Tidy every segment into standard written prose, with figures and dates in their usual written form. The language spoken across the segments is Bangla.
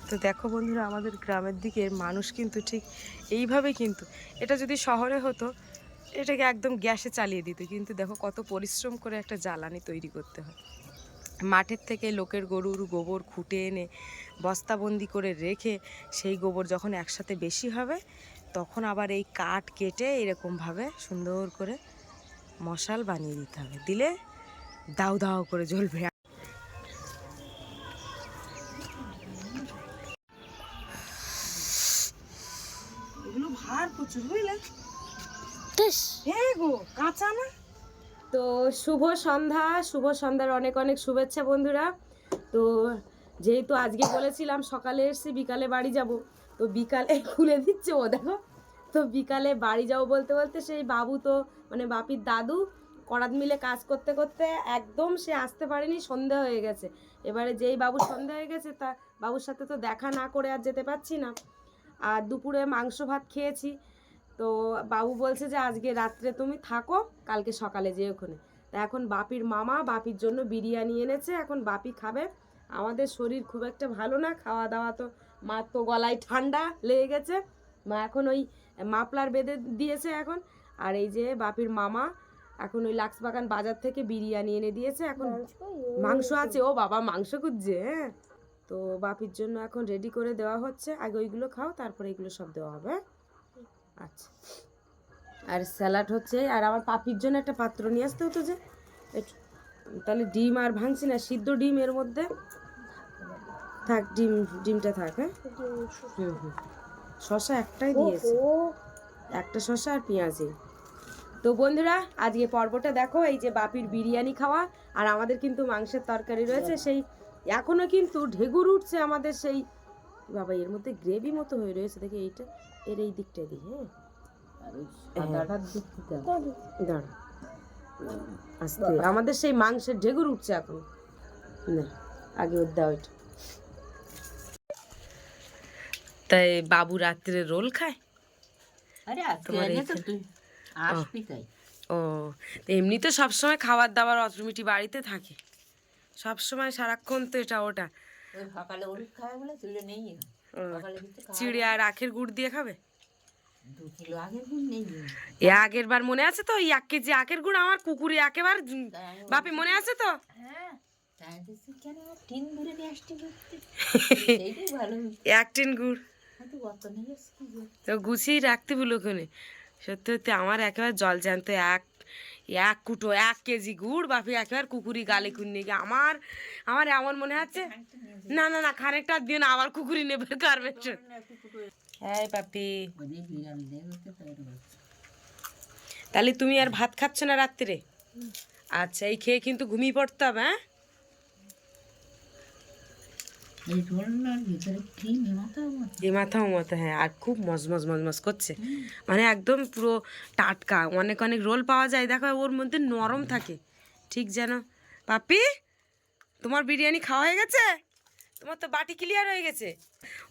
তো দেখো বন্ধুরা, আমাদের গ্রামের দিকে মানুষ কিন্তু ঠিক এইভাবে, কিন্তু এটা যদি শহরে হতো এটাকে একদম গ্যাসে চালিয়ে দিত, কিন্তু দেখো কত পরিশ্রম করে একটা জ্বালানি তৈরি করতে হয়। মাঠের থেকে লোকের গরুর গোবর খুঁটে এনে বস্তাবন্দি করে রেখে সেই গোবর যখন একসাথে বেশি হবে তখন আবার এই কাঠ কেটে এরকমভাবে সুন্দর করে মশাল বানিয়ে দিতে হবে, দিলে দাউ দাউ করে জ্বলবে। এগুলো ভার প্রচুর, বুঝলে? হ্যাঁ গো, কাঁচা না? তো শুভ সন্ধ্যা, শুভ সন্ধ্যার অনেক অনেক শুভেচ্ছা বন্ধুরা। তো যেহেতু আজকে বলেছিলাম সকালে এসে বিকালে বাড়ি যাব, তো বিকালে খুলে দিচ্ছে ও দেখো। তো বিকালে বাড়ি যাবো বলতে বলতে সেই বাবু তো মানে বাপির দাদু করাত মিলে কাজ করতে করতে একদম সে আসতে পারেনি, সন্ধে হয়ে গেছে। এবারে যেই বাবু সন্ধে হয়ে গেছে তা বাবুর সাথে তো দেখা না করে আর যেতে পারছি না। আর দুপুরে মাংস ভাত খেয়েছি। তো বাবু বলছে যে আজকে রাত্রে তুমি থাকো, কালকে সকালে যেয়ে ওখানে। তা এখন বাপির মামা বাপির জন্য বিরিয়ানি এনেছে, এখন বাপি খাবে। আমাদের শরীর খুব একটা ভালো না, খাওয়া দাওয়া তো, মা তো গলায় ঠান্ডা লেগে গেছে, মা এখন ওই মাফলার বেঁধে দিয়েছে এখন। আর এই যে বাপির মামা এখন ওই লাক্সবাগান বাজার থেকে বিরিয়ানি এনে দিয়েছে, এখন মাংস আছে। ও বাবা, মাংস খুঁজছে। হ্যাঁ, তো বাপির জন্য এখন রেডি করে দেওয়া হচ্ছে, আগে ওইগুলো খাও তারপরে এগুলো সব দেওয়া হবে। আচ্ছা, আর স্যালাড হচ্ছে। আর আমার পাপির জন্য একটা পাত্র নিয়ে আসতে হতো যে, তাহলে ডিম আর ভাঙছি না, সিদ্ধ ডিম এর মধ্যে থাক, ডিমটা থাক। হ্যাঁ, শশা একটাই দিয়েছে, একটা শশা আর পেঁয়াজি। তো বন্ধুরা, আজকে পর্বটা দেখো, এই যে বাপির বিরিয়ানি খাওয়া, আর আমাদের কিন্তু মাংসের তরকারি রয়েছে, সেই এখনো কিন্তু ঢেগুর উঠছে আমাদের সেই। বাবা, এর মধ্যে গ্রেভি মতো হয়ে রয়েছে, দেখি এইটা, এর এই দিকটা দিই। হ্যাঁ, দাঁড়া, আস্তে, আমাদের সেই মাংসের ঢেগুর উঠছে এখন। না, আগে ওর দাও এটা। তাই বাবু রাত্রে রোল খায়? আরে তোমার আজকে তো তুই আসবি তাই। ও, এমনি তো সবসময় খাবার দাবার অটোমেটিক বাড়িতে থাকে, সবসময় সারাক্ষণ তো এটা ওটা। ওই সকালে ওষুধ খাবে বলে তুলে নেই, সকালে কিছু চিড়ে আর আখের গুড় দিয়ে খাবে। 2 কিলো আগের দিন নেই। এ আগের বার মনে আছে তো, এই 1 কেজি আখের গুড় আমার কুকুরে একেবারে, বাপি মনে আছে তো? হ্যাঁ, তাই দেখছি কেন টিন ধরে নিয়ে আসতে করতে, সেইটাই ভালো। 1 টিন গুড় হয়তো গত নিয়ে কি তো গুছিয়ে রাখতে বলো ওখানে। সত্যি সত্যি আমার একেবারে জল জ্যান্ত এক এক কুটো 1 কেজি গুড় বাপি একেবারে কুকুরি গালে কুন্নি গিয়ে আমার আমার এমন মনে হচ্ছে, না না না, খানিকটা দিও না, আবার কুকুরি নেবে কারবে। হ্যাঁ পাপি, তাহলে তুমি আর ভাত খাচ্ছ না রাত্রে? আচ্ছা, এই খেয়ে কিন্তু ঘুমিয়ে পড়তে হবে। হ্যাঁ, এই মাথা মতো। হ্যাঁ, আর খুব মজমজ মজমজ করছে, মানে একদম পুরো টাটকা। অনেক অনেক রোল পাওয়া যায় দেখো, ওর মধ্যে নরম থাকে ঠিক যেন। পাপি, তোমার বিরিয়ানি খাওয়া হয়ে গেছে? তোমার তো বাটি ক্লিয়ার হয়ে গেছে।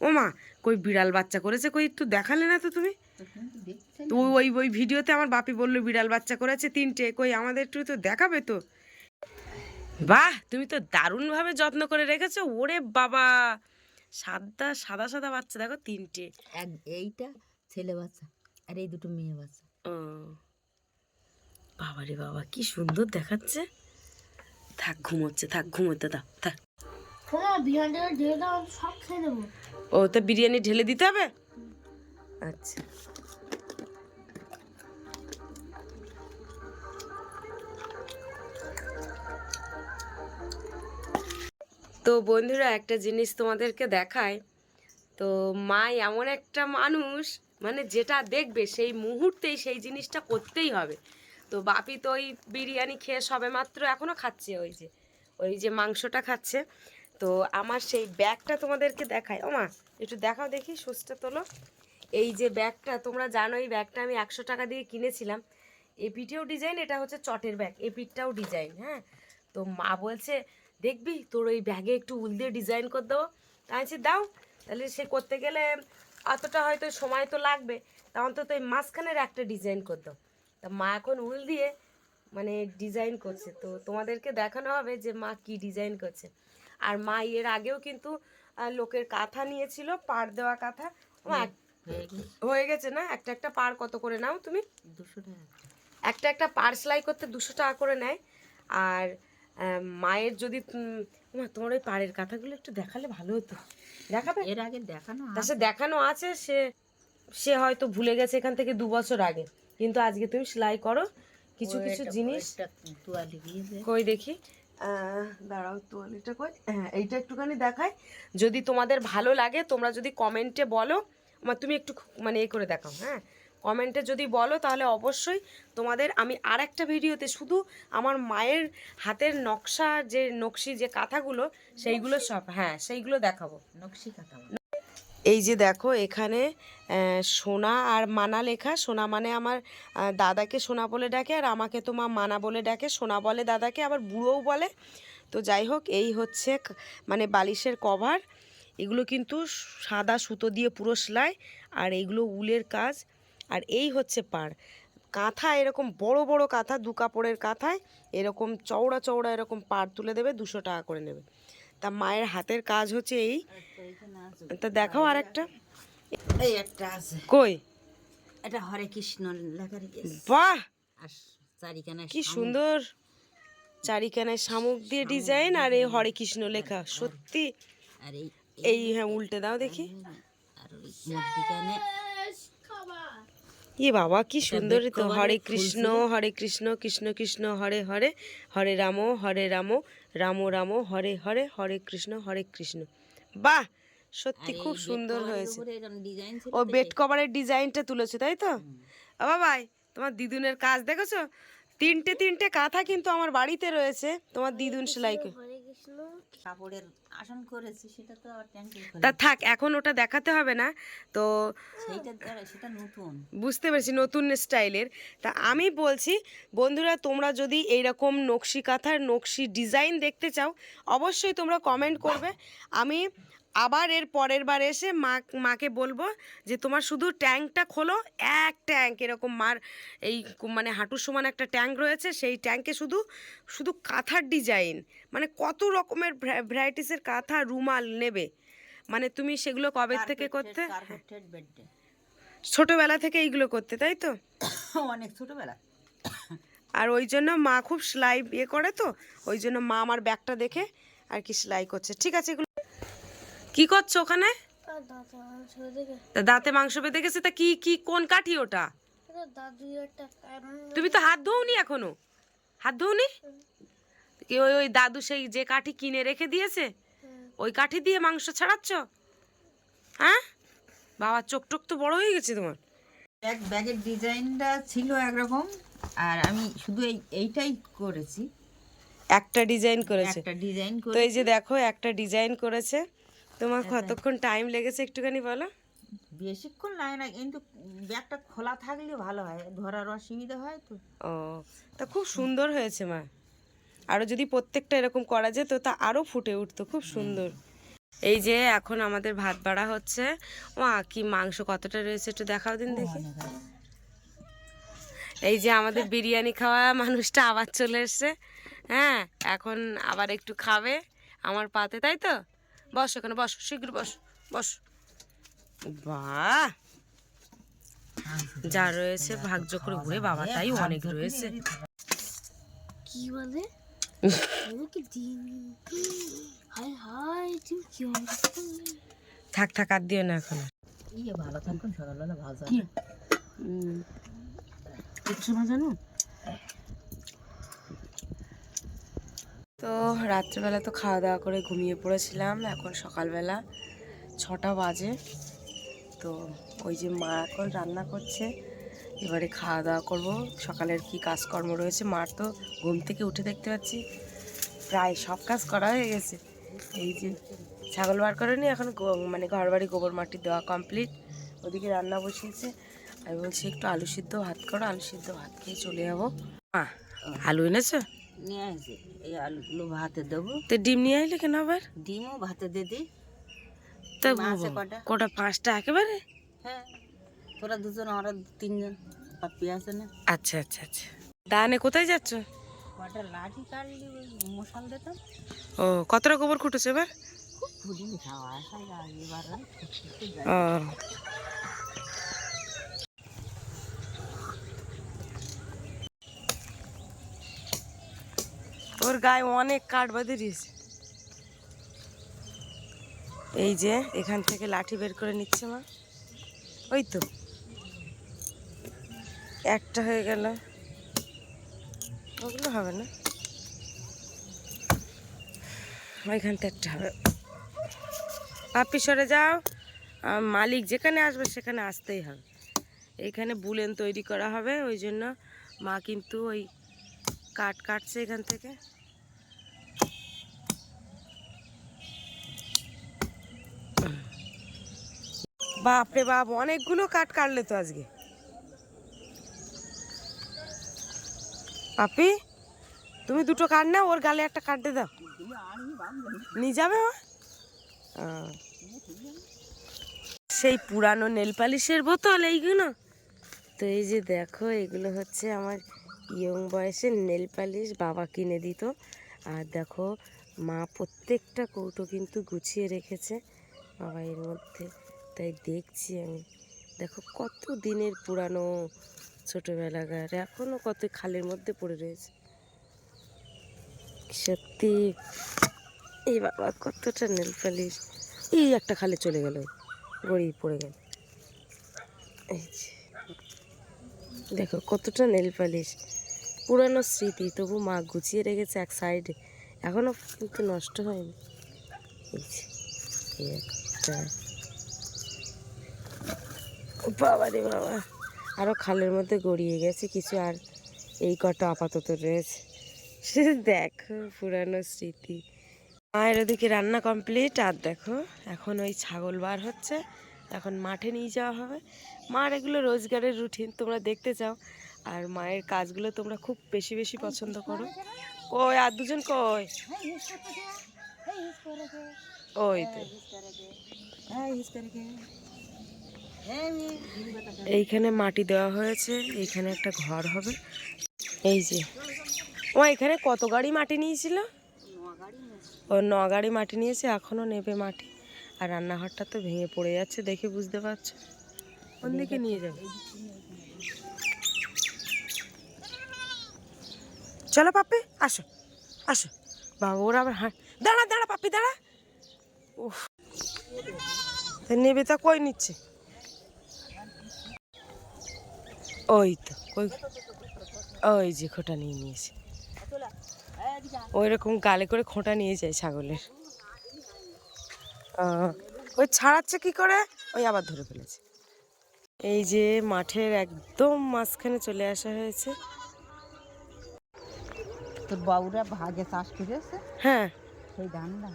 ও মা, কই বিড়াল বাচ্চা করেছে, কই একটু দেখালে না তো তুমি? তো ওই ওই ভিডিওতে আমার বাপি বললো বিড়াল বাচ্চা করেছে 3টে, কই আমাদের একটু তো দেখাবে তো। বাহ, তুমি তো দারুণভাবে যত্ন করে রেখেছো। ওরে বাবা, সাদা সাদা সাদা বাচ্চা দেখো 3টে। এইটা ছেলে বাচ্চা আর এই দুটো মেয়ে বাচ্চা। ও বাবা রে বাবা, কি সুন্দর দেখাচ্ছে। থাক ঘুমোচ্ছে, থাক ঘুমোতে দাও, থাক। ও, তো বিরিয়ানি ঢেলে দিতে হবে। আচ্ছা, তো বন্ধুরা একটা জিনিস তোমাদেরকে দেখায়। তো মা এমন একটা মানুষ, মানে যেটা দেখবে সেই মুহূর্তেই সেই জিনিসটা করতেই হবে। তো বাপি তো ওই বিরিয়ানি খেয়ে সবে মাত্র এখনও খাচ্ছে, ওই যে মাংসটা খাচ্ছে। তো আমার সেই ব্যাগটা তোমাদেরকে দেখায়। ও মা, একটু দেখাও দেখি, সুচটা তোলো। এই যে ব্যাগটা, তোমরা জানো এই ব্যাগটা আমি 100 টাকা দিয়ে কিনেছিলাম। এপিটেও ডিজাইন, এটা হচ্ছে চটের ব্যাগ, এপিটটাও ডিজাইন। হ্যাঁ, তো মা বলছে দেখবি তোর ওই ব্যাগে একটু উল দিয়ে ডিজাইন করে দেবো। তাই বলছি দাও। তাহলে সে করতে গেলে অতটা হয়তো সময় তো লাগবে, তা অন্তত এই মাঝখানের একটা ডিজাইন করে দাও। তা মা এখন উল দিয়ে মানে ডিজাইন করছে, তো তোমাদেরকে দেখানো হবে যে মা কি ডিজাইন করছে। আর মা এর আগেও কিন্তু লোকের কাঁথা নিয়েছিল, পাড় দেওয়া কাঁথা। হয়ে গেছে হয়ে গেছে না? একটা একটা পাড় কত করে নাও তুমি? 200 টাকা। একটা একটা পাড় সেলাই করতে 200 টাকা করে নেয়। আর মায়ের যদি তোমার ওই পাড়ের কাঁথাগুলো একটু দেখালে ভালো হতো। দেখাবে? এর আগে দেখানো তা সে দেখানো আছে, সে সে হয়তো ভুলে গেছে এখান থেকে 2 বছর আগে, কিন্তু আজকে তুমি সেলাই করো কিছু কিছু জিনিস। তোয়ালি দিয়ে দে। কই দেখি, দাঁড়াও তোয়ালিটা কই, হ্যাঁ এইটা একটুখানি দেখাই। যদি তোমাদের ভালো লাগে, তোমরা যদি কমেন্টে বলো, তুমি একটু মানে এ করে দেখাও, হ্যাঁ কমেন্টে যদি বলো তাহলে অবশ্যই তোমাদের আমি আর একটা ভিডিওতে শুধু আমার মায়ের হাতের নকশা যে নকশি যে কাঁথাগুলো সেইগুলো সব, হ্যাঁ সেইগুলো দেখাবো। নকশি কাঁথা। এই যে দেখো এখানে সোনা আর মানা লেখা। সোনা মানে আমার দাদাকে সোনা বলে ডাকে, আর আমাকে তো মা মানা বলে ডাকে। সোনা বলে দাদাকে, আবার বুড়োও বলে। তো যাই হোক, এই হচ্ছে মানে বালিশের কভার। এগুলো কিন্তু সাদা সুতো দিয়ে পুরো সেলাই, আর এইগুলো উলের কাজ। আর এই হচ্ছে পাড় কাঁথা, এরকম বড় বড় কাঁথা, 2 কাপড়ের কাঁথায় এরকম চওড়া চওড়া এরকম পাড় তুলে দেবে, 200 টাকা করে নেবে। তা মায়ের হাতের কাজ হচ্ছে এই। তা দেখাও আর একটা। এই একটা আছে। কই? এটা হরে কৃষ্ণ লেখা রেখেছে। বাহ, আর চারিখানায় কি সুন্দর চারিখানায় শামুক দিয়ে ডিজাইন, আর এই হরে কৃষ্ণ লেখা। সত্যি। আর এই হ্যাঁ উল্টে দাও দেখি। আর ওই মধ্যিখানে ই বাবা কি সুন্দর তো। হরে কৃষ্ণ কৃষ্ণ কৃষ্ণ হরে হরে, হরে রাম রাম রাম হরে হরে, হরে কৃষ্ণ। বাহ, সত্যি খুব সুন্দর হয়েছে। ডিজাইন ছিল। ও বেড কভারের ডিজাইনটা তুলেছে তাই তো? ও বাবাই, তোমার দিদুনের কাজ দেখেছো? 3টে কাঁথা কিন্তু আমার বাড়িতে রয়েছে, তোমার দিদুন সেলাই করে। কাপড়ের আসন করেছি, সেটা তো আর ট্যাঙ্কি তা থাক, এখন ওটা দেখাতে হবে না। তো সেটা নতুন, বুঝতে পেরেছি, নতুন স্টাইলের। তা আমি বলছি বন্ধুরা, তোমরা যদি এইরকম নকশি কাঁথার নকশি ডিজাইন দেখতে চাও, অবশ্যই তোমরা কমেন্ট করবে। আমি আবার এর পরের বার এসে মাকে বলবো যে তোমার শুধু ট্যাঙ্কটা খোলো, এক ট্যাঙ্ক এরকম মার এই মানে হাঁটুর সমান একটা ট্যাঙ্ক রয়েছে, সেই ট্যাঙ্কে শুধু শুধু কাঁথার ডিজাইন, মানে কত রকমের ভ্যারাইটিসের কাঁথা রুমাল নেবে, মানে তুমি সেগুলো কবে থেকে করতে? ছোটবেলা থেকে এইগুলো করতে তাই তো? অনেক ছোটবেলা। আর ওই জন্য মা খুব সেলাই ইয়ে করে, তো ওই জন্য মা আমার ব্যাগটা দেখে আর কি সেলাই করছে। ঠিক আছে, এগুলো কি করছো ওখানে? দাঁতে মাংস বেঁধে গেছে। তা কি কি কোন কাঠি ওটা? তুমি তো হাত ধোওনি এখনো? হাত ধোওনি? ওই ওই দাদু সেই যে কাঠি কিনে রেখে দিয়েছে, ওই কাঠি দিয়ে মাংস ছাড়াচ্ছ? হ্যাঁ বাবা, চোখ টোক তো বড় হয়ে গেছে তোমার। ব্যাগের ডিজাইনটা ছিল একরকম, আর আমি শুধু এইটাই করেছি। একটা ডিজাইন করেছে। একটা ডিজাইন তো এই যে দেখো একটা ডিজাইন করেছে। তোমার কতক্ষণ টাইম লেগেছে একটুখানি বলো? বেশিক্ষণ লাগে না, কিন্তু ব্যাগটা খোলা থাকলে ভালো হয়, ধরার অসুবিধা হয় তো। ও, তা খুব সুন্দর হয়েছে মা। আরও যদি প্রত্যেকটা এরকম করা যেত তা আরও ফুটে উঠতো, খুব সুন্দর। এই যে এখন আমাদের ভাত বাড়া হচ্ছে। মা কি মাংস কতটা রয়েছে একটু দেখাও দিন দেখি। এই যে আমাদের বিরিয়ানি খাওয়া মানুষটা আবার চলে এসছে। হ্যাঁ, এখন আবার একটু খাবে আমার পাতে, তাই তো? বস এখানে, বস, শীঘ্র বস, বস। বাহ, যা রয়েছে ভাগ্য করে ঘুরে বাবা, তাই অনেক রয়েছে। কি বলে? থাক থাক, আর দিও না এখন। ভালো থাকুন, সকালবেলা ভাজা কিচ্ছু না জানো তো। রাত্রেবেলা তো খাওয়া দাওয়া করে ঘুমিয়ে পড়েছিলাম। এখন সকালবেলা 6টা বাজে। তো ওই যে মা এখন রান্না করছে, এবারে খাওয়া দাওয়া করবো। সকালের কি কাজকর্ম রয়েছে মার, তো ঘুম থেকে উঠে দেখতে পাচ্ছি প্রায় সব কাজ করা হয়ে গেছে। এই যে ছাগল বার করেনি, এখন মানে ঘর বাড়ি গোবর মাটি দেওয়া কমপ্লিট। ওদিকে রান্না বসিয়েছে। আমি বলছি একটু আলু সিদ্ধ ভাত করো, আলু সিদ্ধ ভাত খেয়ে চলে যাবো। আলু এনেছো? নিয়ে আসি, এই আলুগুলো ভাতে দেবো। তো ডিম নিয়ে আসলে কেন আবার? ডিমও ভাতে দিয়ে দিই। তো কটা? 5টা একেবারে? হ্যাঁ, তোরা দুজন, আমরা 3জন, পাপ্পি আছে না। আচ্ছা আচ্ছা আচ্ছা। দানে কোথায় যাচ্ছ? কটা লাঠি কাটলি, মশাল দিতাম। ও, কতটা গোবর খুঁটেছে এবার? ফুলিনি খাওয়া আসা এবার ও ওর গায়ে অনেক কাঠ বেঁধে দিয়েছে। এই যে এখান থেকে লাঠি বের করে নিচ্ছে মা। ওই তো একটা হয়ে গেল, ওগুলো হবে না, ওইখান থেকে একটা হবে। পাপ্পি সরে যাও, মালিক যেখানে আসবে সেখানে আসতেই হবে। এইখানে বুলেন তৈরি করা হবে, ওই জন্য মা কিন্তু ওই কাঠ কাটছে এখান থেকে। বাপরে বাপ, অনেকগুলো কাঠ কাটলে তো আজকে। পাপি তুমি দুটো কাঠ নাও, ওর গালে একটা কাটতে দাও, নিয়ে যাবে ও। সেই পুরানো নেল পালিশের বোতল এইগুলো তো। এই যে দেখো, এগুলো হচ্ছে আমার ইয়ং বয়সের নেল পালিশ, বাবা কিনে দিত। আর দেখো মা প্রত্যেকটা কৌটো কিন্তু গুছিয়ে রেখেছে বাবা এর মধ্যে। তাই দেখছি আমি, দেখো কত দিনের পুরানো ছোটোবেলাকার, এখনও কত খালের মধ্যে পড়ে রয়েছে। সত্যি এই বাবা কতটা নেল পালিশ। এই একটা খালে চলে গেল, গড়িয়ে পড়ে গেল। এই যে দেখো কতটা নেল পালিশ, পুরানো স্মৃতি, তবু মা গুছিয়ে রেখেছে এক সাইডে, এখনও কিন্তু নষ্ট হয়নি। এই যে একটা, বাবা রে বাবা, আরও খালের মধ্যে গড়িয়ে গেছে কিছু, আর এই কটা আপাতত রয়েছে। সে দেখো পুরানো স্মৃতি। মায়ের ওদিকে রান্না কমপ্লিট। আর দেখো এখন ওই ছাগল বার হচ্ছে, এখন মাঠে নিয়ে যাওয়া হবে। মার এগুলো রোজগারের রুটিন, তোমরা দেখতে চাও। আর মায়ের কাজগুলো তোমরা খুব বেশি বেশি পছন্দ করো। কই আর দুজন কই? ওই তো এইখানে মাটি দেওয়া হয়েছে, এইখানে একটা ঘর হবে। এই যে ও এখানে কত গাড়ি মাটি নিয়েছিল, ও 9 গাড়ি মাটি নিয়েছে, এখনও নেবে মাটি। আর রান্নাঘরটা তো ভেঙে পড়ে যাচ্ছে, দেখে বুঝতে পারছো। কোন দিকে নিয়ে যাবে? চলো পাপ্পি, আসো আসো। বাবা ওরা আবার দাঁড়া দাঁড়া পাপ্পি দাঁড়া। উফ, নেবে তা কই নিচ্ছে? ওই তো কই, ওই যে খোঁটা নিয়ে নিয়েছে, ওই রকম গালে করে খোঁটা নিয়ে যায় ছাগলের। ওই ছাড়াচ্ছে কি করে, ওই আবার ধরে ফেলেছে। এই যে মাঠের একদম মাঝখানে চলে আসা হয়েছে। তোর বাবুরা ভাগে চাষ করেছে, হ্যাঁ সেই ধানটা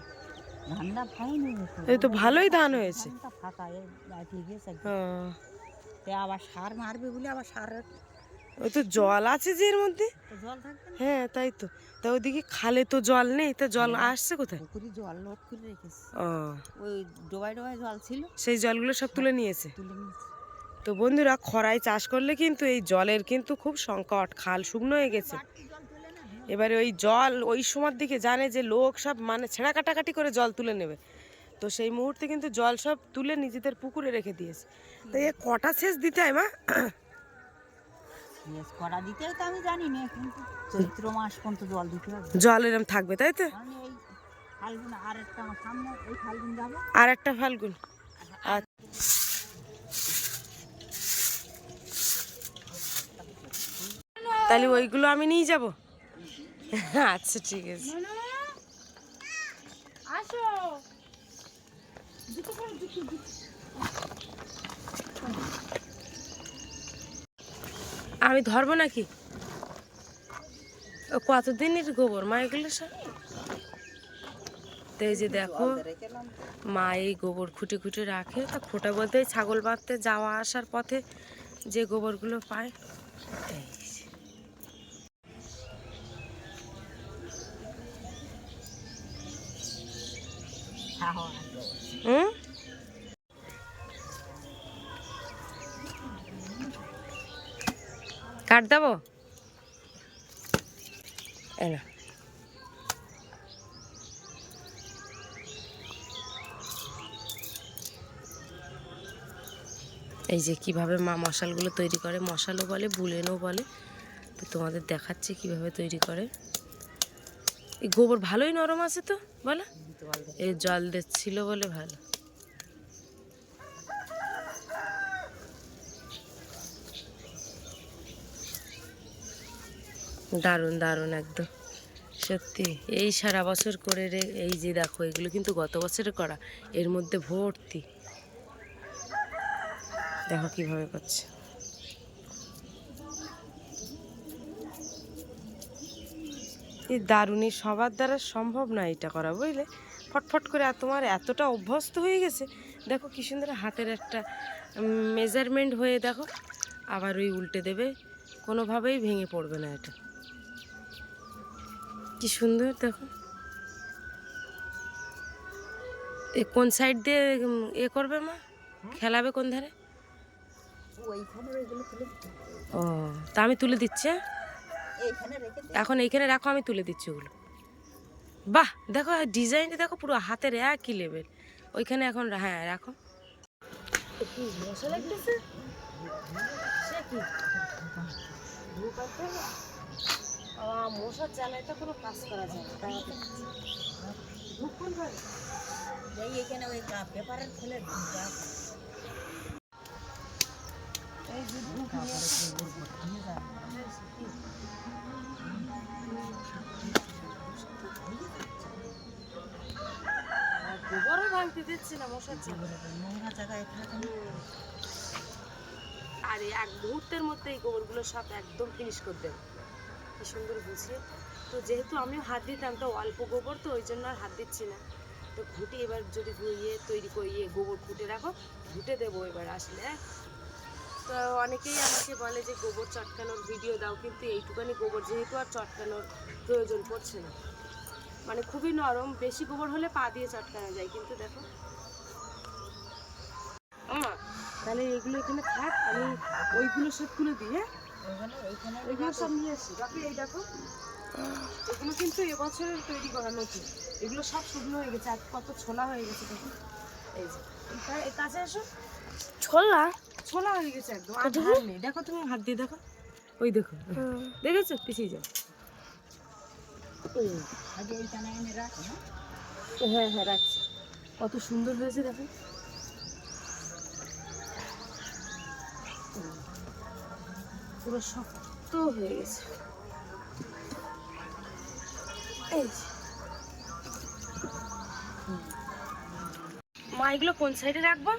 ধানটা খাইনি, এই তো ভালোই ধান হয়েছে। ফাঁকা গেছে, হ্যাঁ, আবার সার মারবে বলে আবার সার, ওই তো জল আছে যে এর মধ্যে। জল থাকবে না। হ্যাঁ তাই তো, তা ওইদিকে খালে তো জল নেই, তা জল আসছে কোথায়? পুকুরে জল লোড করে রেখেছে, ও ওই ডোবায় ডোবায় জল ছিল, সেই জলগুলো সব তুলে নিয়েছে। তুলে নিয়েছে। তো বন্ধুরা, খরায় চাষ করলে কিন্তু এই জলের কিন্তু খুব সংকট, খাল শুকনো হয়ে গেছে। এবারে ওই জল ওই সময়ের দিকে জানে যে লোক সব মানে ছেঁড়া কাটাকাটি করে জল তুলে নেবে, তো সেই মুহূর্তে কিন্তু জল সব তুলে নিজেদের পুকুরে রেখে দিয়েছে। তো এ কটা সেচ দিতে হয় মা? সেচ করা দিতে তো আমি জানি না, কিন্তু চৈত্র মাস পর্যন্ত জল দিতে হবে, জল এরম থাকবে তাই তো। কারণ এই ফাল্গুন আর একটা আমার সামনে, এই ফাল্গুন যাবে আর একটা ফাল্গুন, তাহলে ওইগুলো আমি নিয়ে যাব। আচ্ছা ঠিক আছে। আমি ধরবো নাকি? কতদিনের গোবর মা এগুলো সব? তো এই যে দেখো মা এই গোবর খুঁটে খুঁটে রাখে, তা খোটা বলতে ছাগল বাঁধতে যাওয়া আসার পথে যে গোবরগুলো পায়। এই যে। হুম, কাট দেবো না। এই যে কিভাবে মা মশালগুলো তৈরি করে, মশালও বলে বুলেনও বলে। তো তোমাদের দেখাচ্ছি কিভাবে তৈরি করে। এই গোবর ভালোই নরম আছে তো বলো, এই জল দিচ্ছিল বলে ভালো। দারুণ দারুণ একদম সত্যি। এই সারা বছর করে এই যে দেখো, এগুলো কিন্তু গত বছরে করা, এর মধ্যে ভর্তি। দেখো কিভাবে করছে। এই দারুণী সবার দ্বারা সম্ভব না এটা করা, বুঝলে। ফটফট করে তোমার এতটা অভ্যস্ত হয়ে গেছে। দেখো কি সুন্দর হাতের একটা মেজারমেন্ট হয়ে, দেখো আবার ওই উল্টে দেবে, কোনোভাবেই ভেঙে পড়বে না। এটা কি সুন্দর দেখো। এ কোন সাইড দিয়ে এ করবে মা, খেলাবে কোন ধারে? ও, তা আমি তুলে দিচ্ছি। এখন এইখানে রাখো, আমি তুলে দিচ্ছি ওগুলো। বাহ, দেখো ডিজাইনটা দেখো, পুরো হাতের একই লেভেল। ওইখানে এখন হ্যাঁ রাখো। মশা লাগতেছে সে কি, মশার জ্বালায় তো কোনো কাজ করা যায় না। এখানে ওই পেপারের খুলে গোবরও ভাঙতে দিচ্ছি না, মশার নোংরা জায়গায় আর এক মুহূর্তের মধ্যে এই গোবরগুলো সব একদম ফিনিশ করে দেবে, কি সুন্দর বুঝিয়ে। তো যেহেতু আমিও হাত দিতাম, তো অল্প গোবর তো ওই জন্য আর হাত দিচ্ছি না। তো ঘুটে এবার যদি তৈরি করিয়ে গোবর ঘুটে রাখো, ঘুটে দেবো এবার আসলে। তো অনেকেই আমাকে বলে যে গোবর চটকানোর ভিডিও দাও, কিন্তু এইটুখানি গোবর যেহেতু আর চটকানোর প্রয়োজন পড়ছে না, মানে খুবই নরম। বেশি গোবর হলে পা দিয়ে চটকানো যায়, কিন্তু দেখো তাহলে এগুলো এখানে থাক, আমি ওইগুলো সব তুলে দিই। ওইগুলো সব নিয়ে আসি। বাকি এই দেখো, এগুলো কিন্তু এবছরের তৈরি করা নতুন, এগুলো সব শুকনো হয়ে গেছে, আর কত ছোলা হয়ে গেছে দেখো। এই যে এই কাছে এসো, ছোলা ছোলা হয়ে গেছে একদম, আর ধার নেই। দেখো তুমি হাত দিয়ে দেখো, ওই দেখো, দেখেছো? পিছিয়ে যাও। হ্যাঁ হ্যাঁ রাখছি, কত সুন্দর হয়েছে দেখো। পুরো শক্ত হয়ে গেছে। এই মা, এগুলো কোন সাইডে রাখবো?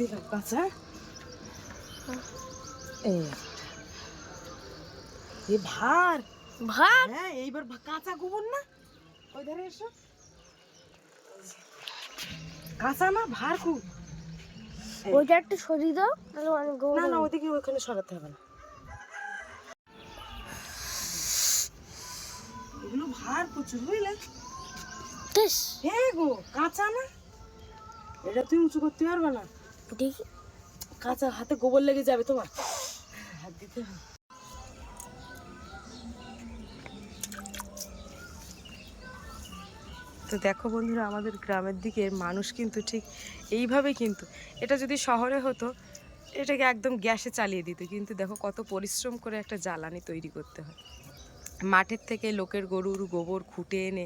দিলাম কাঁচা, এই ভার ভাত। হ্যাঁ, এইবার কাঁচা গোবর না, ওই ধারে এসো। কাঁচা না, ভার খুব। ওইটা একটু সরিয়ে দাও, তাহলে অনেক না গোবর না, ওইদিকে ওইখানে সরাতে হবে না। এগুলো ভার প্রচুর, বুঝলে। হ্যাঁ গো, কাঁচা না, এটা তুমি উঁচু করতে পারবে না। দেখি, কাঁচা হাতে গোবর লেগে যাবে তোমার, হাত দিতে হবে। তো দেখো বন্ধুরা, আমাদের গ্রামের দিকে মানুষ কিন্তু ঠিক এইভাবে, কিন্তু এটা যদি শহরে হতো এটাকে একদম গ্যাসে চালিয়ে দিত, কিন্তু দেখো কত পরিশ্রম করে একটা জ্বালানি তৈরি করতে হয়। মাঠের থেকে লোকের গরুর গোবর খুঁটে এনে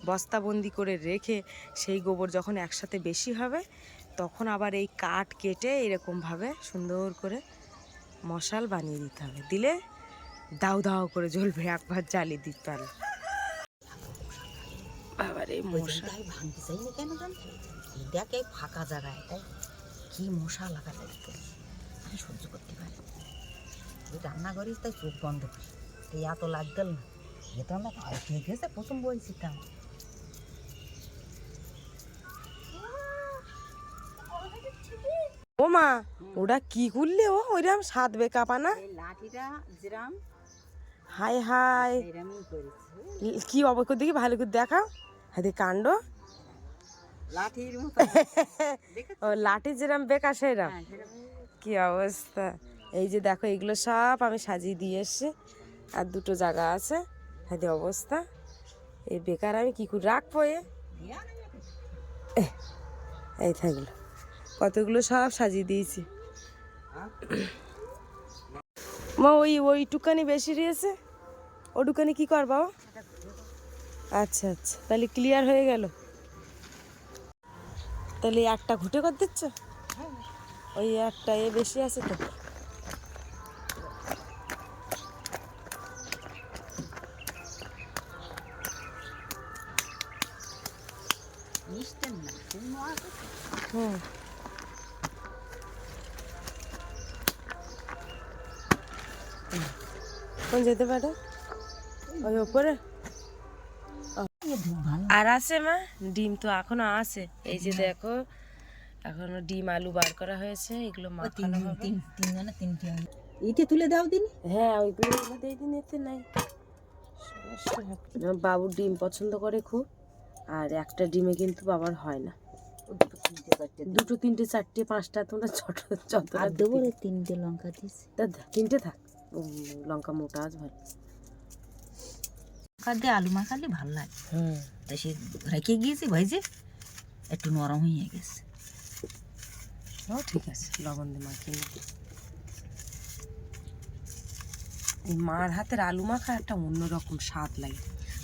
বস্তাবন্দি করে রেখে, সেই গোবর যখন একসাথে বেশি হবে, তখন আবার এই কাঠ কেটে এরকমভাবে সুন্দর করে মশাল বানিয়ে দিতে হবে। দিলে দাউ দাউ করে জ্বলবে, একবার জ্বালিয়ে দিতে পারলে। বাবারে মশা ভাঙতে চাই না কেন জানতো? দেখ এই ফাঁকা জায়গায় তাই কি মশা লাগা যায়, আমি সহ্য করতে পারি। তুই রান্না করিস তাই চোখ বন্ধ করি, এই এত লাগতেল না। এ তো আমরা ভয় পেয়ে গেছে প্রথম বলছিলাম। ও মা, ওটা কি করলে? ও ওইরকম সাত বে কাঁপানা, লাঠিটা যেরাম, হাই হাই, এরামই করেছি। কি অবকর দিকে ভালো করে দেখাও, হাতে কাণ্ড। লাঠির মতো ও লাঠি যেরাম বেকা সেরাম। কি অবস্থা! এই যে দেখো, এগুলো সব আমি সাজিয়ে দিয়ে এসছি, আর দুটো জায়গা আছে। হাতে অবস্থা, এই বেকার আমি কি করে রাখবো? এই থাকলো, কতগুলো সব সাজিয়ে দিয়েছি। মা ওইটুকানি বেশি রয়েছে, ওটুকানি কি করবা? আচ্ছা আচ্ছা, তাহলে ক্লিয়ার হয়ে গেল। তাহলে একটা ঘুটে করে দিচ্ছ? ওই একটা বেশি আছে তো। হুম, কোন যেতে পারে? ওই ওপরে। আর আছে মা, ডিম তো এখনো আছে। এই যে দেখো, এখনো ডিম আলু বার করা হয়েছে, এগুলো মাখানো হবে। এইটা তুলে দাও দিন। হ্যাঁ, ওইগুলো দিয়ে দিন, এতে নাই বাবুর ডিম পছন্দ করে খুব, আর একটা ডিমে কিন্তু বাবার হয় না। দুটো তিনটে চারটে পাঁচটা, তোমরা যতটা দেবো। 3টে লঙ্কা দিয়েছি, 3টে থাক, লঙ্কা মোটা আজ ভালো। লঙ্কা দিয়ে আলু মাখালে ভালো লাগে। তা সে রেখে গিয়েছি ভাইজে, একটু নরম হয়ে গেছে। ও ঠিক আছে, লবণ দিয়ে মাখিয়ে নিই। এই মার হাতের আলু মাখা একটা অন্যরকম স্বাদ লাগে।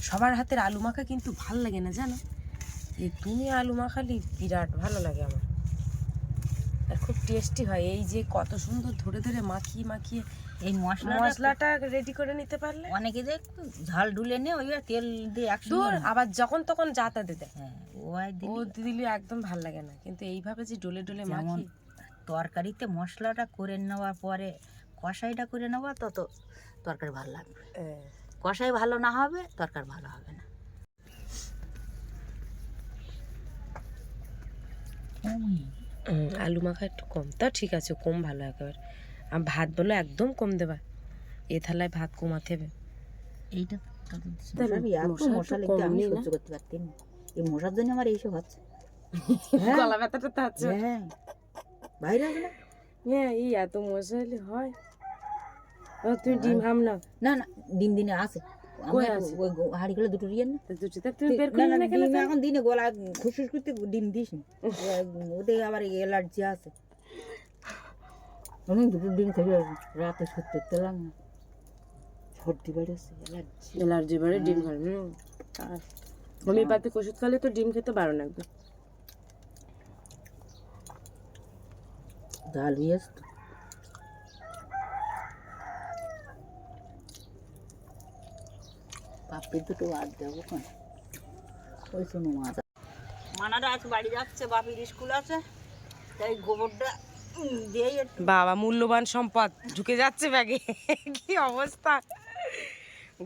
সবার হাতের আলু মাখা কিন্তু ভাল লাগে না, জানো? এই তুমি আলু মাখালি বিরাট ভালো লাগে আমার, আর খুব টেস্টি হয়। এই যে কত সুন্দর ধরে ধরে মাখিয়ে মাখিয়ে এই মশলাটা রেডি করে নিতে পারলে। অনেকে যে ঝাল ঢুলে নে, ওই তেল দিয়ে একসঙ্গে আবার যখন তখন যাতা দিতে, হ্যাঁ ও দিলে একদম ভাল লাগে না। কিন্তু এইভাবে যে ডলে ডলে মাখি, তরকারিতে মশলাটা করে নেওয়ার পরে কষাইটা করে নেওয়া, তত তরকারি ভালো লাগবে। কষাই ভালো না হবে, তরকারি ভালো হবে না। আলু মাখা একটু কম, তা ঠিক আছে, কম ভালো একেবারে। আর ভাত বলো একদম কম দেবা, এ থালায় ভাত কমাতে হবে। এইটা মশলা আমি সহ্য করতে পারতেন না, এই মশার জন্য আমার এইসব হচ্ছে। গলা ব্যথাটা তো আছে। হ্যাঁ, বাইরে হবে না। হ্যাঁ, এই এত মশা হলে হয়। তুমি ডিম হাম না? না না, ডিম দিনে আছে, হাড়িগুলো দুটো দিয়ে না, তুমি বের করে না কেন? এখন দিনে গলা খুশখুশ করতে ডিম দিস না, ওদের আবার অ্যালার্জি আছে। আমি দুটো ডিম খেয়ে রাতে সত্যি পেলাম না, সর্দি বেড়েছে, অ্যালার্জি বাড়ে ডিম খায়। হোমিওপ্যাথিক ওষুধ খালে তো ডিম খেতে বারণ একদম। ডাল হয়ে বাপের দুটো আর দেবো কেন, ওই শোনো মাছ। মানারা আজ বাড়ি যাচ্ছে, বাপির স্কুল আছে, তাই গোবরটা দিয়ে। বাবা, মূল্যবান সম্পদ ঢুকে যাচ্ছে ব্যাগে। কি অবস্থা!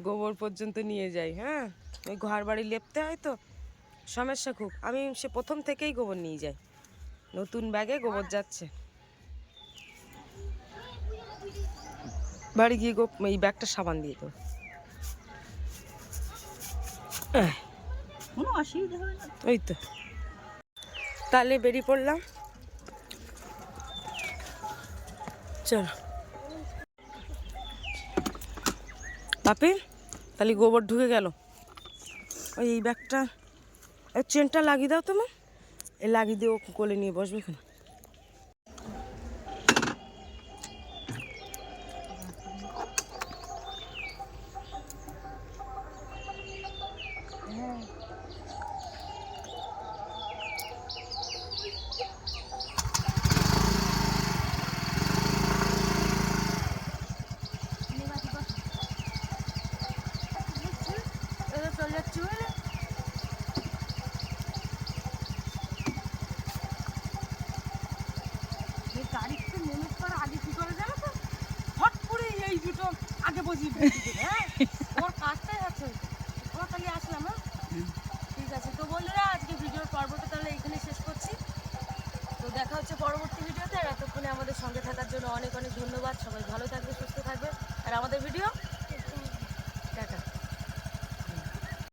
গোবর পর্যন্ত নিয়ে যাই। হ্যাঁ, ওই ঘর বাড়ি লেপতে হয় তো সমস্যা খুব। আমি সে প্রথম থেকেই গোবর নিয়ে যাই, নতুন ব্যাগে গোবর যাচ্ছে। বাড়ি গিয়ে এই ব্যাগটা সাবান দিয়ে তো কোনো অসুবিধা হবে না। ওই তো, তাহলে বেরিয়ে পড়লাম, চলো। বাপি, তাহলে গোবর ঢুকে গেল। ওই এই ব্যাগটা, চেনটা লাগিয়ে দাও তোমার, এই লাগিয়ে দিয়ে ও কোলে নিয়ে বসবে এখানে। আগে বুঝিয়ে হ্যাঁ, ওর কাজটাই আছে। আমার তাহলে আসলাম। হ্যাঁ, ঠিক আছে। তো বন্ধুরা, আজকে ভিডিওর পর্বটা তাহলে এখানে শেষ করছি। তো দেখা হচ্ছে পরবর্তী ভিডিওতে। আর এতক্ষণে আমাদের সঙ্গে থাকার জন্য অনেক অনেক ধন্যবাদ। সবাই ভালো থাকবে, সুস্থ থাকবে, আর আমাদের ভিডিও